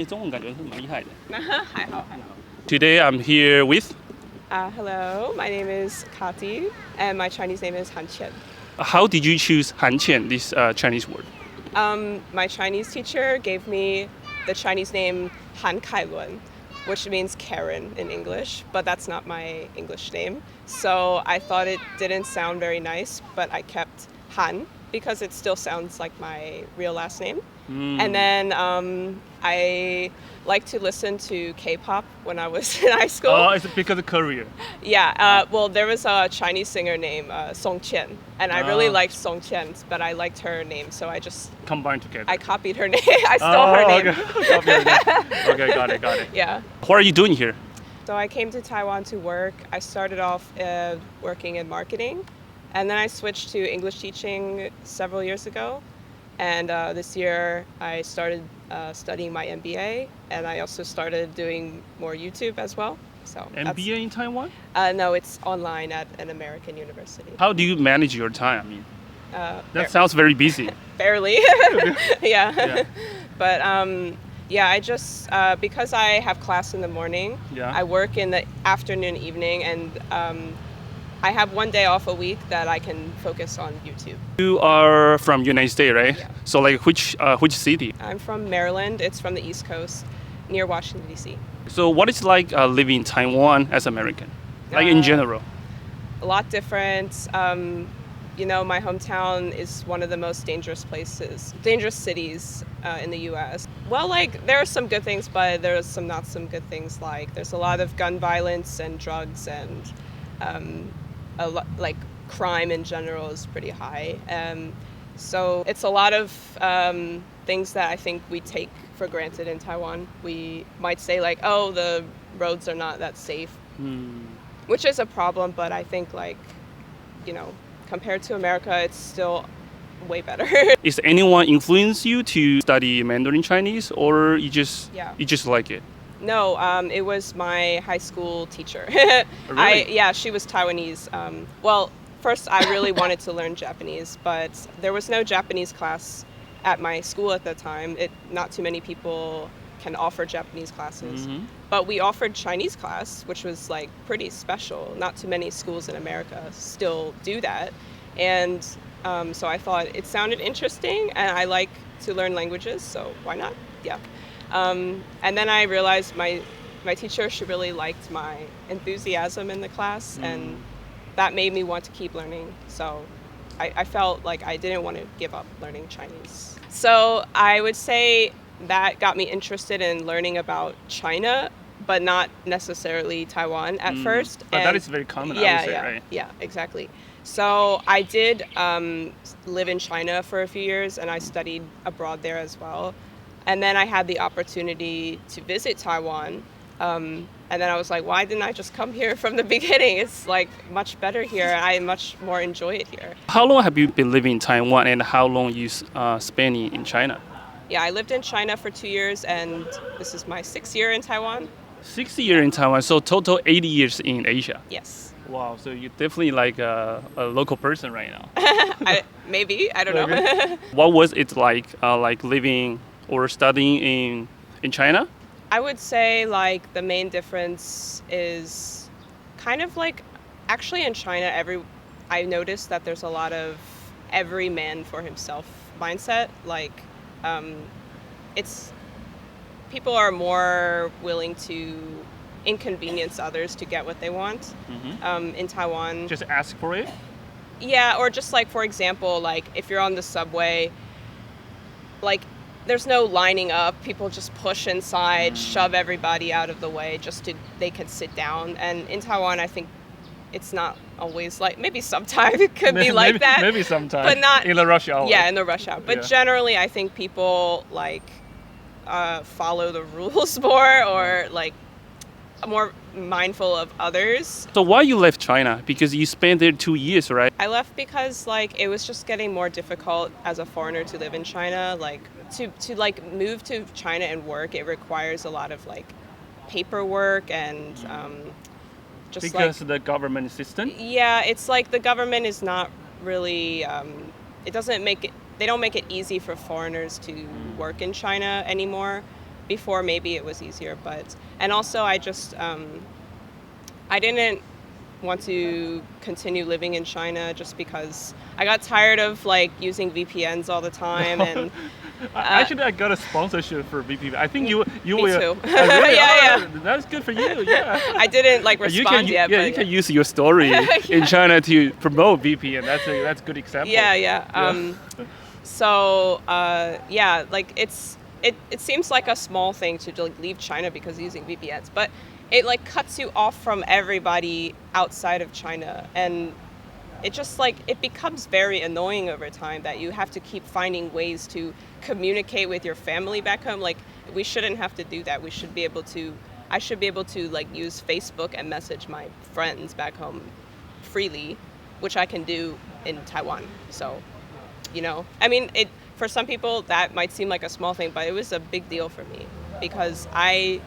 中文感觉是蛮厉害的。还好。 Today I'm here with. Hello, my name is Kati, and my Chinese name is Han Qian. How did you choose Han Qian, this Chinese word? My Chinese teacher gave me the Chinese name Han Kailun, which means Karen in English, but that's not my English name. So I thought it didn't sound very nice, but I kept Han because it still sounds like my real last name. And then I like to listen to K-pop when I was in high school. Oh, it's because of Korea. Yeah, well, there was a Chinese singer named Song Qian, and I really liked Song Qian, but I liked her name, so I just Combined together. I copied her name. I stole her name. Okay, got it. Yeah. What are you doing here? So I came to Taiwan to work. I started off working in marketing, and then I switched to English teaching several years ago. And this year I started studying my MBA, and I also started doing more YouTube as well. So MBA in Taiwan? No, it's online at an American university. How do you manage your time? I mean, that sounds very busy. Barely. Yeah. But I just, because I have class in the morning, I work in the afternoon, evening, and I have one day off a week that I can focus on YouTube. You are from United States, right? Yeah. So like which city? I'm from Maryland. It's from the East Coast, near Washington, D.C. So what is like living in Taiwan as American? Like in general? A lot different. My hometown is one of the most dangerous cities in the U.S. Well, like there are some good things, but there are some not some good things. Like there's a lot of gun violence and drugs, and like crime in general is pretty high. So it's a lot of things that I think we take for granted in Taiwan. We might say like, oh, the roads are not that safe, which is a problem, but I think compared to America, it's still way better. Is anyone influence you to study Mandarin Chinese, or you just like it? No, it was my high school teacher. Really? She was Taiwanese. First I really wanted to learn Japanese, but there was no Japanese class at my school at the time. Not too many people can offer Japanese classes. Mm-hmm. But we offered Chinese class, which was like pretty special. Not too many schools in America still do that. And so I thought it sounded interesting, and I like to learn languages, so why not? Yeah. And then I realized my teacher, she really liked my enthusiasm in the class, and that made me want to keep learning. So I felt like I didn't want to give up learning Chinese. So I would say that got me interested in learning about China, but not necessarily Taiwan at first. But that is very common, I would say, right? Yeah, exactly. So I did live in China for a few years, and I studied abroad there as well. And then I had the opportunity to visit Taiwan. And then I was like, why didn't I just come here from the beginning? It's like much better here. I much more enjoy it here. How long have you been living in Taiwan, and how long you spending in China? Yeah, I lived in China for 2 years, and this is my 6th year in Taiwan. 60 years in Taiwan, so total 80 years in Asia. Yes. Wow, so you're definitely like a local person right now. Maybe, I don't know. What was it like living or studying in China? I would say like the main difference is kind of like, actually in China, I noticed that there's a lot of every man for himself mindset. Like people are more willing to inconvenience others to get what they want. In Taiwan. Just ask for it? Yeah, or just like, for example, like if you're on the subway, like there's no lining up. People just push inside, shove everybody out of the way just they can sit down. And in Taiwan, I think it's not always like, maybe sometimes it could be like that. Maybe sometimes, but not in the rush hour. Yeah, in the rush hour. But generally, I think people like follow the rules more, or like more mindful of others. So why you left China? Because you spent there 2 years, right? I left because like it was just getting more difficult as a foreigner to live in China. Like to like move to China and work, it requires a lot of like paperwork and just because the government assistance. Yeah, it's like the government is not really. They don't make it easy for foreigners to work in China anymore. before maybe it was easier, and also I just I didn't want to continue living in China just because I got tired of like using VPNs all the time and actually I got a sponsorship for VPN. I think you me will. too. Really? Yeah. That's good for you. Yeah. I didn't like respond yet. Yeah, but you can use your story in China to promote VPN. That's a good example. Yeah. So like it seems like a small thing to like leave China because of using VPNs, but it like cuts you off from everybody outside of China, and it just like it becomes very annoying over time that you have to keep finding ways to communicate with your family back home. Like we shouldn't have to do that. I should be able to like use Facebook and message my friends back home freely, which I can do in Taiwan. So, I mean, for some people that might seem like a small thing, but it was a big deal for me because I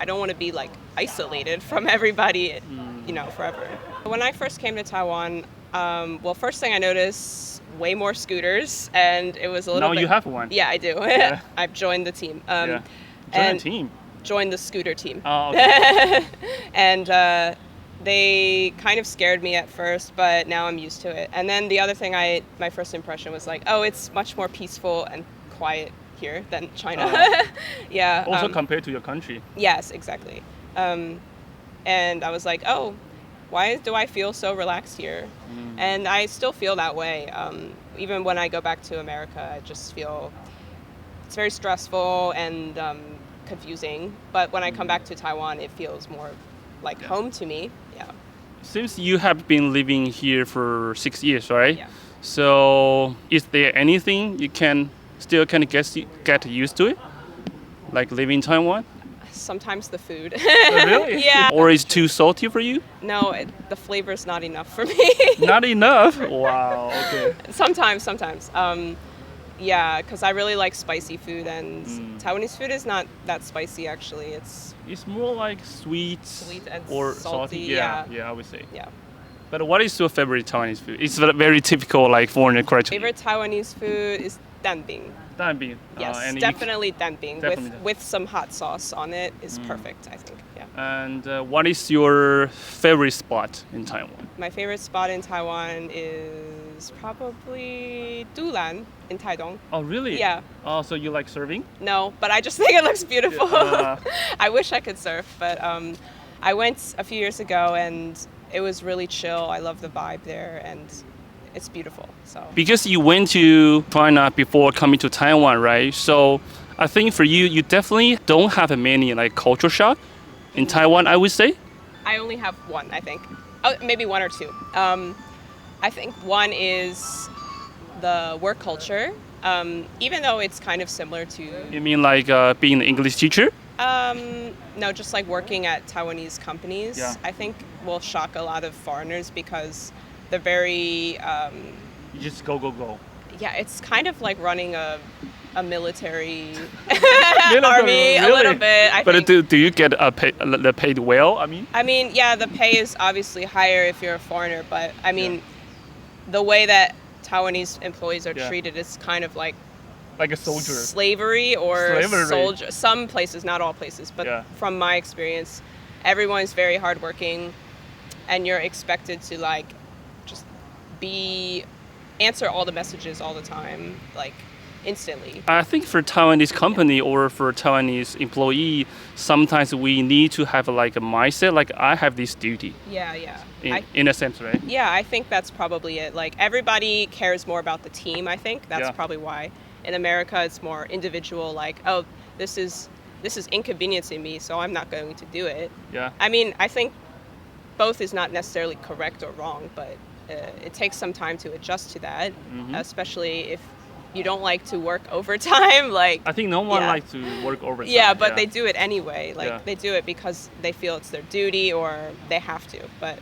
don't want to be like isolated from everybody, forever. When I first came to Taiwan, first thing I noticed, way more scooters, and it was a little bit... Now you have one. Yeah, I do. Yeah. I've joined the team. Join the team? Joined the scooter team. Oh, okay. And they kind of scared me at first, but now I'm used to it. And then the other thing my first impression was like, oh, it's much more peaceful and quiet here than China. Yeah. Also compared to your country. Yes, exactly. And I was like, oh, why do I feel so relaxed here? And I still feel that way. Even when I go back to America, I just feel it's very stressful and confusing. But when I come back to Taiwan, it feels more like home to me. Yeah. Since you have been living here for 6 years, right? Yeah. So is there anything you can still kind of get used to it? Like living in Taiwan? Sometimes the food. Oh, really? Yeah. Or is too salty for you? No, the flavor's not enough for me. Not enough? Wow, okay. Sometimes. Yeah, because I really like spicy food, and Taiwanese food is not that spicy actually. It's more like sweet and or salty. Yeah, I would say. Yeah. But what is your favorite Taiwanese food? It's very typical like foreigner question. Favorite Taiwanese food is danbing. Danbing. Yes, definitely danbing. With some hot sauce on it is perfect, I think. Yeah. And what is your favorite spot in Taiwan? My favorite spot in Taiwan is probably Dulan in Taidong. Oh, really? Yeah. Oh, so you like surfing? No, but I just think it looks beautiful. I wish I could surf, but I went a few years ago and it was really chill. I love the vibe there, and it's beautiful. So because you went to China before coming to Taiwan, right? So I think for you, you definitely don't have many like culture shock in Taiwan, I would say. I only have one, I think. Oh, maybe one or two. I think one is the work culture. Even though it's kind of similar to... You mean like being an English teacher? No, just like working at Taiwanese companies. Yeah. I think will shock a lot of foreigners because they're very... You just go. Yeah, it's kind of like running a military Really? army a little bit. I think. Do you get paid well? I mean, yeah, the pay is obviously higher if you're a foreigner, but I mean, the way that Taiwanese employees are treated is kind of like a soldier. Slavery or soldier. Some places, not all places, but from my experience, everyone's very hardworking, and you're expected to like just answer all the messages all the time, like instantly. I think for Taiwanese company or for Taiwanese employee, sometimes we need to have like a mindset, like I have this duty. Yeah. In a sense, right? Yeah, I think that's probably it. Like everybody cares more about the team, I think. That's probably why. In America, it's more individual, like, oh, this is inconveniencing me, so I'm not going to do it. Yeah. I mean, I think both is not necessarily correct or wrong, but it takes some time to adjust to that, especially if you don't like to work overtime. Like I think no one likes to work overtime. Yeah, but they do it anyway. Like they do it because they feel it's their duty or they have to. But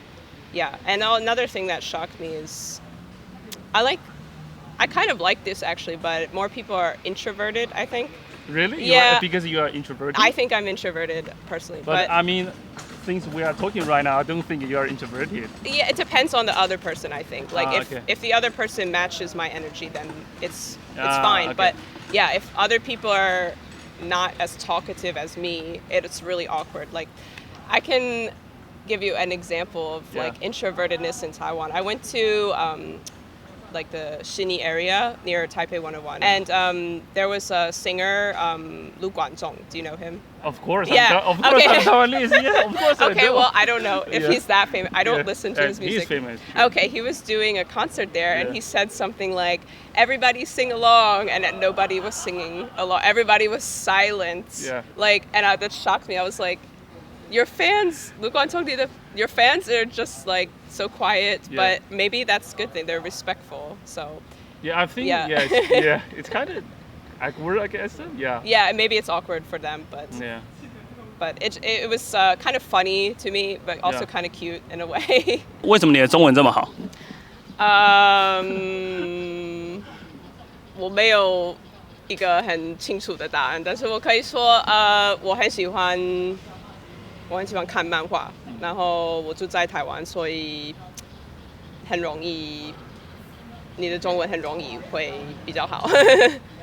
yeah, and another thing that shocked me is I kind of like this actually, but more people are introverted, I think. Really? Yeah. Because you are introverted? I think I'm introverted personally. But I mean, since we are talking right now, I don't think you are introverted. Yeah, it depends on the other person, I think. Like okay. if the other person matches my energy, then it's fine. Okay. But yeah, if other people are not as talkative as me, it's really awkward. Like, I can give you an example of like introvertedness in Taiwan. I went to like the Xinyi area near Taipei.One, and there was a singer, Lu Guanzhong. Do you know him? Of course. Yeah. Of course, Okay. I'm Taiwanese. Yeah, of course. Okay, well, I don't know if he's that famous. I don't listen to his music. He's famous. Okay, he was doing a concert there, and he said something like, "Everybody sing along," and then nobody was singing along. Everybody was silent. Yeah. Like, and that shocked me. I was like, your fans, Lu Guanzhong, your fans are just like so quiet, but maybe that's a good thing. They're respectful. So. Yeah, I think. It's kind of awkward, I guess. Yeah. Yeah, maybe it's awkward for them, but. Yeah. But it was kind of funny to me, but also kind of cute in a way. 为什么你的中文这么好？我没有一个很清楚的答案，但是我可以说，我很喜欢看漫画，然后我住在台湾，所以很容易，你的中文很容易会比较好。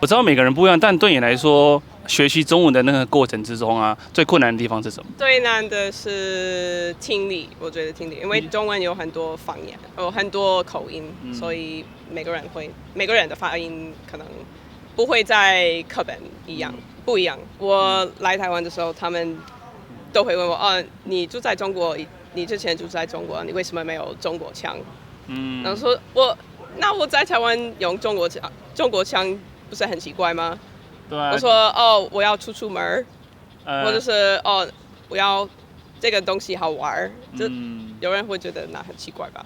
我知道每个人不一样，但对你来说，学习中文的那个过程之中啊，最困难的地方是什么？最难的是听力，我觉得听力，因为中文有很多方言，有很多口音，所以每个人的发音可能不会在课本不一样。我来台湾的时候，他们都会问我，你住在中国，你之前住在中国，你为什么没有中国腔？然后说我在台湾用中国腔不是很奇怪吗？对啊。我说我要出门，或者是我要这个东西好玩，就有人会觉得那很奇怪吧？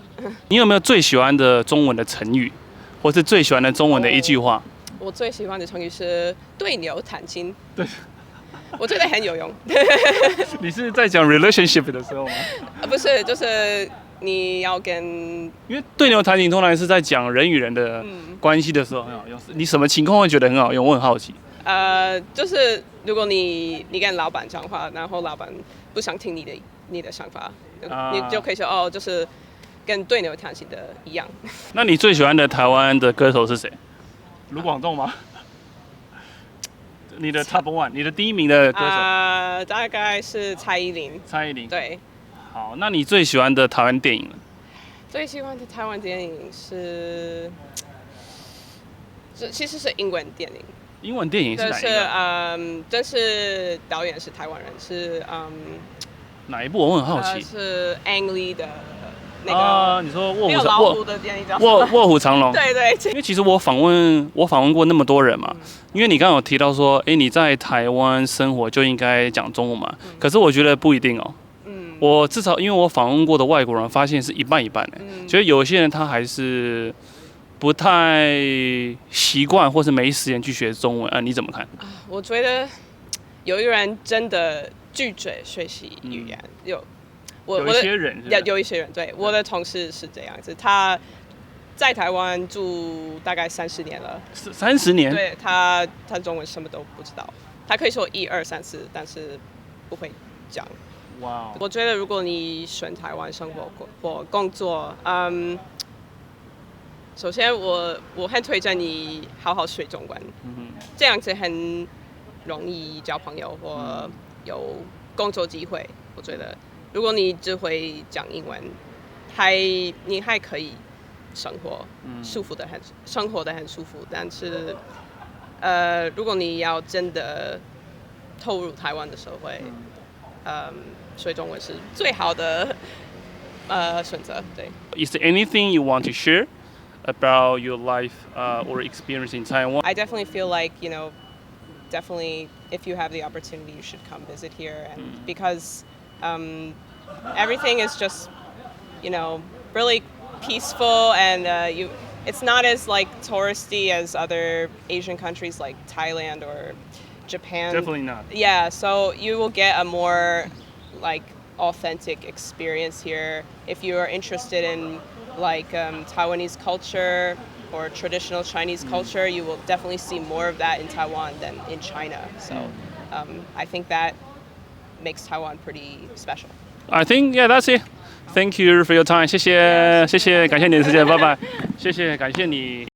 你有没有最喜欢的中文的成语，或是最喜欢的中文的一句话？我最喜欢的成语是对牛弹琴。对。我觉得很有用。你是在讲 relationship 的时候吗？不是，就是你要跟，因为对牛弹琴通常是在讲人与人的关系的时候很好用。你什么情况会觉得很好用？我很好奇。就是如果你跟老板讲话，然后老板不想听你的想法，你就可以说就是跟对牛弹琴的一样。那你最喜欢的台湾的歌手是谁？卢广仲吗？你的 Top.One， 你的第一名的歌手？大概是蔡依林。蔡依林。对。好，那你最喜欢的台湾电影呢？最喜欢的台湾电影其实是英文电影。英文电影是哪一个？这是导演是台湾人，是哪一部？我很好奇。是 Ang Lee 的那个。你说没有老虎的电影叫卧虎藏龙。对对。因为其实我访问过那么多人嘛，因为你刚刚有提到说，你在台湾生活就应该讲中文嘛，可是我觉得不一定哦。我至少因为我访问过的外国人，发现是一半一半的。所以有些人他还是不太习惯，或是没时间去学中文。你怎么看？我觉得有一个人真的拒绝学习语言，有一些人，对，我的同事是这样子，他在台湾住大概30年了。30年？对，他中文什么都不知道，他可以说1、2、3、4，但是不会讲。哇！我觉得如果你选台湾生活或工作，首先我很推荐你好好学中文，这样子很容易交朋友或有工作机会。我觉得如果你只会讲英文，你还可以生活得很舒服，但是如果你要真的投入台湾的社会，学中文是最好的选择。对。Is there anything you want to share about your life or experience in Taiwan? I definitely feel like, definitely if you have the opportunity, you should come visit here, and because everything is just, really peaceful, and it's not as like touristy as other Asian countries like Thailand or Japan. Definitely not. Yeah, so you will get a more like authentic experience here. If you are interested in like Taiwanese culture or traditional Chinese culture, you will definitely see more of that in Taiwan than in China. So I think that makes Taiwan pretty special. I think, that's it. Thank you for your time. 谢谢，感谢你的时间，拜拜。谢谢，感谢你。